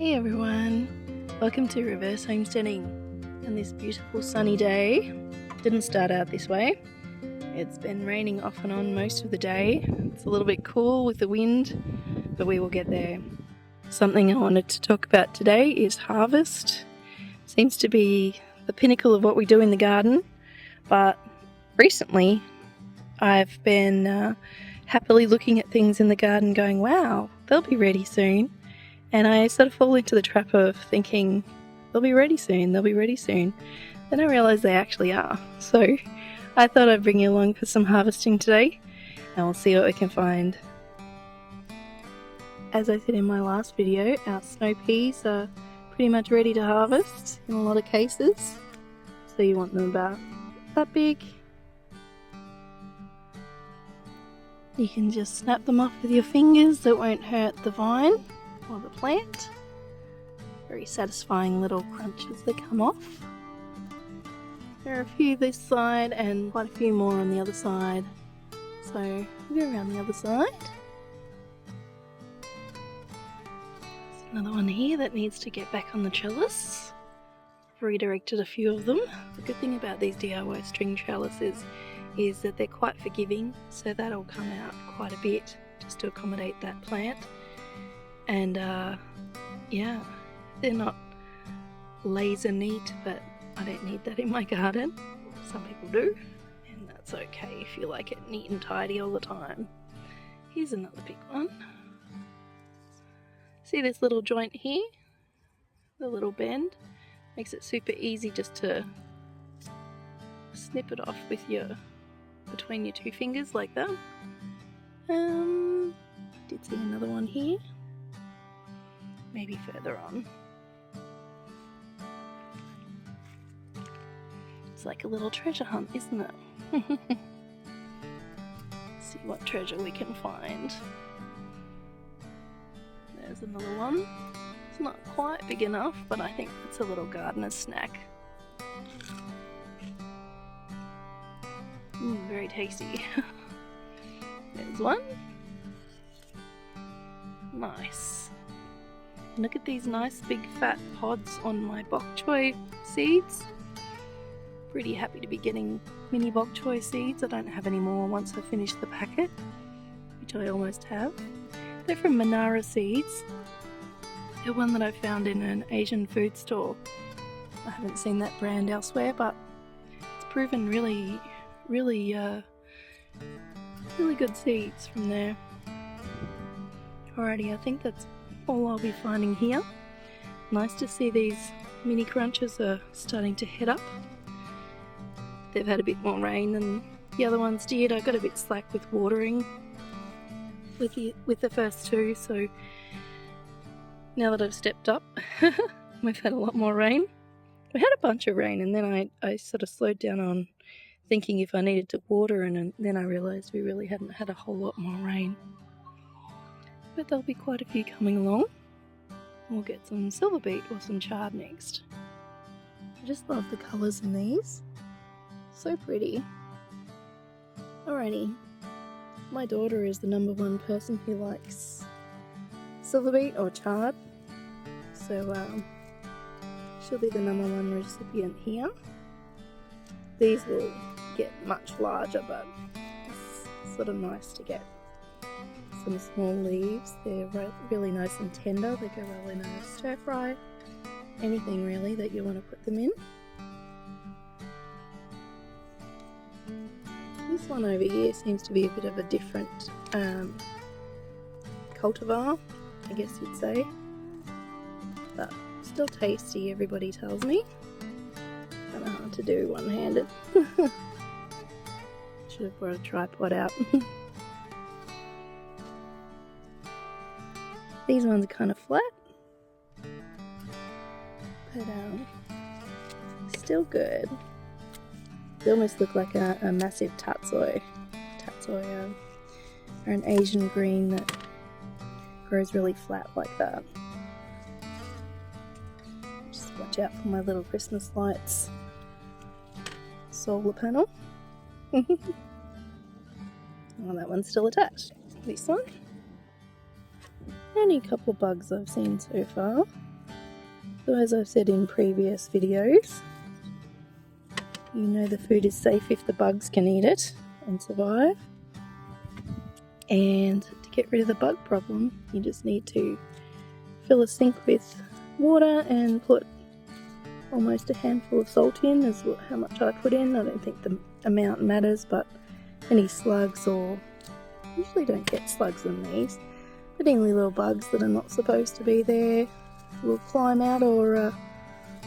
Hey everyone, welcome to Reverse Homesteading. On this beautiful sunny day, didn't start out this way. It's been raining off and on most of the day. It's a little bit cool with the wind, but we will get there. Something I wanted to talk about today is harvest. Seems to be the pinnacle of what we do in the garden, but recently I've been happily looking at things in the garden going, wow, they'll be ready soon. And I sort of fall into the trap of thinking, they'll be ready soon. Then I realise they actually are. So I thought I'd bring you along for some harvesting today, and we'll see what we can find. As I said in my last video, our snow peas are pretty much ready to harvest in a lot of cases. So you want them about that big. You can just snap them off with your fingers, that won't hurt the vine or the plant. Very satisfying little crunches that come off. There are a few this side and quite a few more on the other side. So we'll go around the other side. There's another one here that needs to get back on the trellis. I've redirected a few of them. The good thing about these DIY string trellises is that they're quite forgiving, so that'll come out quite a bit just to accommodate that plant. And yeah, they're not laser neat, but I don't need that in my garden. Some people do, and that's okay if you like it neat and tidy all the time. Here's another big one. See this little joint here? The little bend? Makes it super easy just to snip it off with between your two fingers like that. Did see another one here. Maybe further on. It's like a little treasure hunt, isn't it? See what treasure we can find. There's another one. It's not quite big enough, but I think it's a little gardener's snack. Very tasty. There's one. Nice. Look at these nice big fat pods on my bok choy seeds. Pretty happy to be getting mini bok choy seeds. I don't have any more once I finish the packet, which I almost have. They're from Manara Seeds. They're one that I found in an Asian food store. I haven't seen that brand elsewhere, but it's proven really good seeds from there. Alrighty, I think that's all I'll be finding here. Nice to see these mini crunches are starting to head up. They've had a bit more rain than the other ones did. I got a bit slack with watering with the first two, so now that I've stepped up, we've had a lot more rain. We had a bunch of rain, and then I sort of slowed down on thinking if I needed to water, and then I realised we really hadn't had a whole lot more rain. But there'll be quite a few coming along. We'll get some silverbeet or some chard next. I just love the colours in these. So pretty. Alrighty. My daughter is the #1 person who likes silverbeet or chard. So she'll be the #1 recipient here. These will get much larger, but it's sort of nice to get some small leaves. They're really nice and tender. They go well in a stir fry. Anything really that you want to put them in. This one over here seems to be a bit of a different cultivar, I guess you'd say. But still tasty, everybody tells me. Kind of hard to do one-handed. Should have brought a tripod out. These ones are kind of flat, but still good. They almost look like a massive tatsoi. Tatsoi are an Asian green that grows really flat like that. Just watch out for my little Christmas lights solar panel. Oh, that one's still attached. This one. Only a couple of bugs I've seen so far. So as I've said in previous videos, you know the food is safe if the bugs can eat it and survive. And to get rid of the bug problem, you just need to fill a sink with water and put almost a handful of salt in, is how much I put in. I don't think the amount matters, but any slugs, or usually don't get slugs on these, but any little bugs that are not supposed to be there will climb out or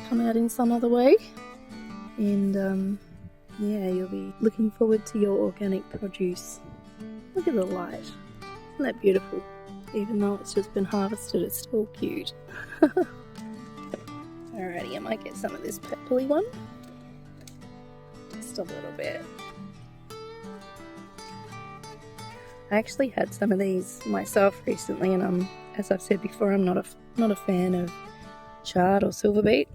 come out in some other way. And yeah, you'll be looking forward to your organic produce. Look at the light, isn't that beautiful? Even though it's just been harvested, it's still cute. Alrighty, I might get some of this purpley one, just a little bit. I actually had some of these myself recently, and as I've said before, I'm not a fan of chard or silverbeet,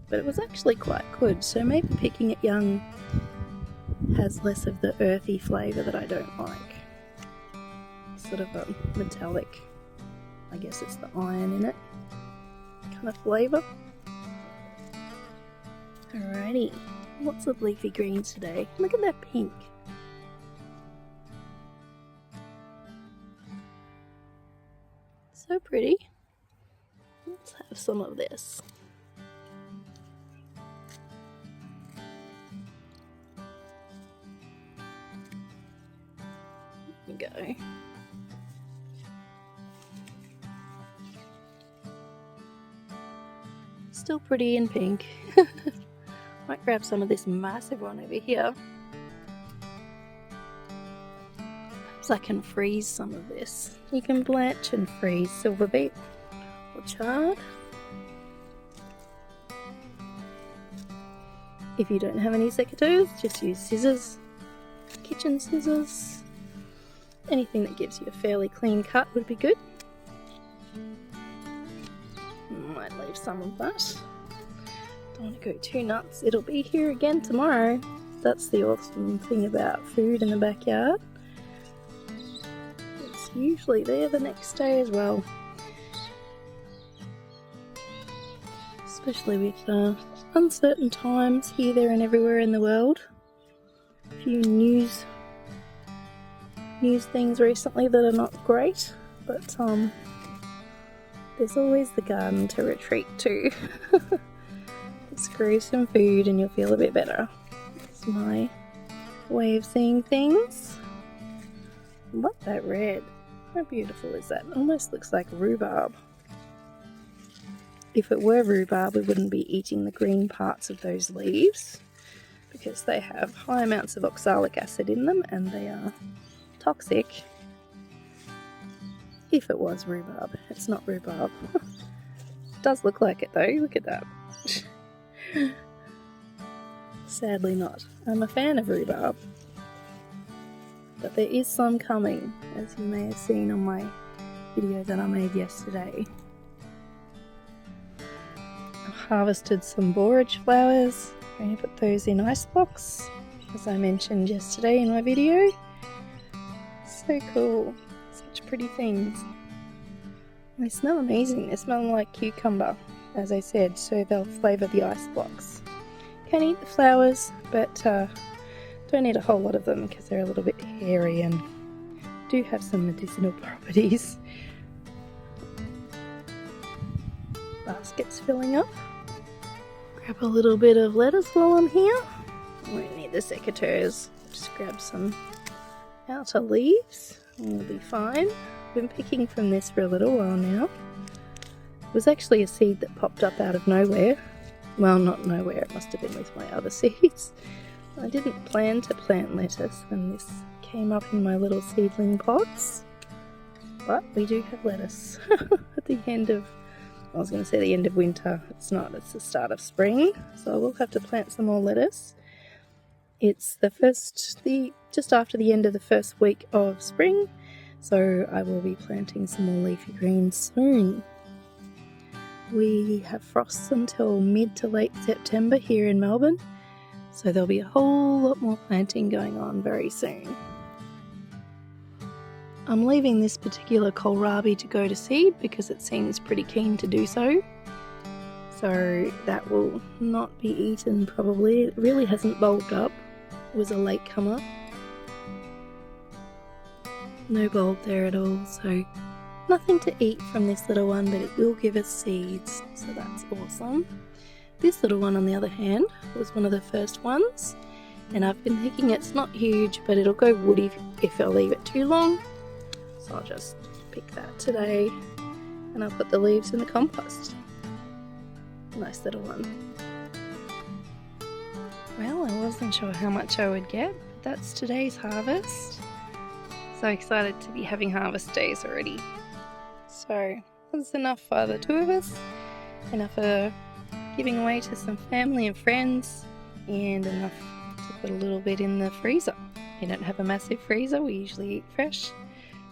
but it was actually quite good. So maybe picking it young has less of the earthy flavour that I don't like. Sort of a metallic, I guess it's the iron in it, kind of flavour. Alrighty, lots of leafy greens today. Look at that pink. So pretty. Let's have some of this. There we go. Still pretty in pink. Might grab some of this massive one over here. Perhaps I can freeze some of this. You can blanch and freeze silverbeet or chard. If you don't have any secateurs, just use scissors, kitchen scissors. Anything that gives you a fairly clean cut would be good. Might leave some of that. Don't want to go too nuts. It'll be here again tomorrow. That's the awesome thing about food in the backyard. It's usually there the next day as well. Especially with uncertain times here, there and everywhere in the world. A few news things recently that are not great, but there's always the garden to retreat to. Just grow some food and you'll feel a bit better. That's my way of seeing things. Love that red. How beautiful is that? It almost looks like rhubarb. If it were rhubarb, we wouldn't be eating the green parts of those leaves because they have high amounts of oxalic acid in them and they are toxic. If it was rhubarb. It's not rhubarb. It does look like it though, look at that. Sadly not. I'm a fan of rhubarb, but there is some coming, as you may have seen on my video that I made yesterday. I've harvested some borage flowers. I'm going to put those in ice blocks, as I mentioned yesterday in my video. So cool. Such pretty things. They smell amazing. They smell like cucumber, as I said, so they'll flavour the ice blocks. Can eat the flowers, but don't eat a whole lot of them because they're a little bit hairy and do have some medicinal properties. Basket's filling up. Grab a little bit of lettuce while I'm here. Won't need the secateurs. Just grab some outer leaves and we'll be fine. Been picking from this for a little while now. It was actually a seed that popped up out of nowhere. Well, not nowhere, it must have been with my other seeds. I didn't plan to plant lettuce when this came up in my little seedling pots, but we do have lettuce at the end of, I was going to say the end of winter. It's not, it's the start of spring, so I will have to plant some more lettuce. It's just after the end of the first week of spring, so I will be planting some more leafy greens soon. We have frosts until mid to late September here in Melbourne, so there'll be a whole lot more planting going on very soon. I'm leaving this particular kohlrabi to go to seed because it seems pretty keen to do so. So so that will not be eaten probably. It really hasn't bulbed up. It was a late comer. No bulb there at all, so nothing to eat from this little one, but it will give us seeds, so that's awesome. This little one, on the other hand, was one of the first ones, and I've been thinking it's not huge, but it'll go woody if I leave it too long. So I'll just pick that today, and I'll put the leaves in the compost. Nice little one. Well, I wasn't sure how much I would get, but that's today's harvest. So excited to be having harvest days already. So that's enough for the two of us, enough for giving away to some family and friends, and enough to put a little bit in the freezer. We don't have a massive freezer, we usually eat fresh,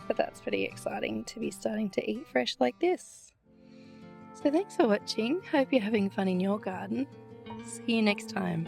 but that's pretty exciting to be starting to eat fresh like this. So thanks for watching, hope you're having fun in your garden. See you next time.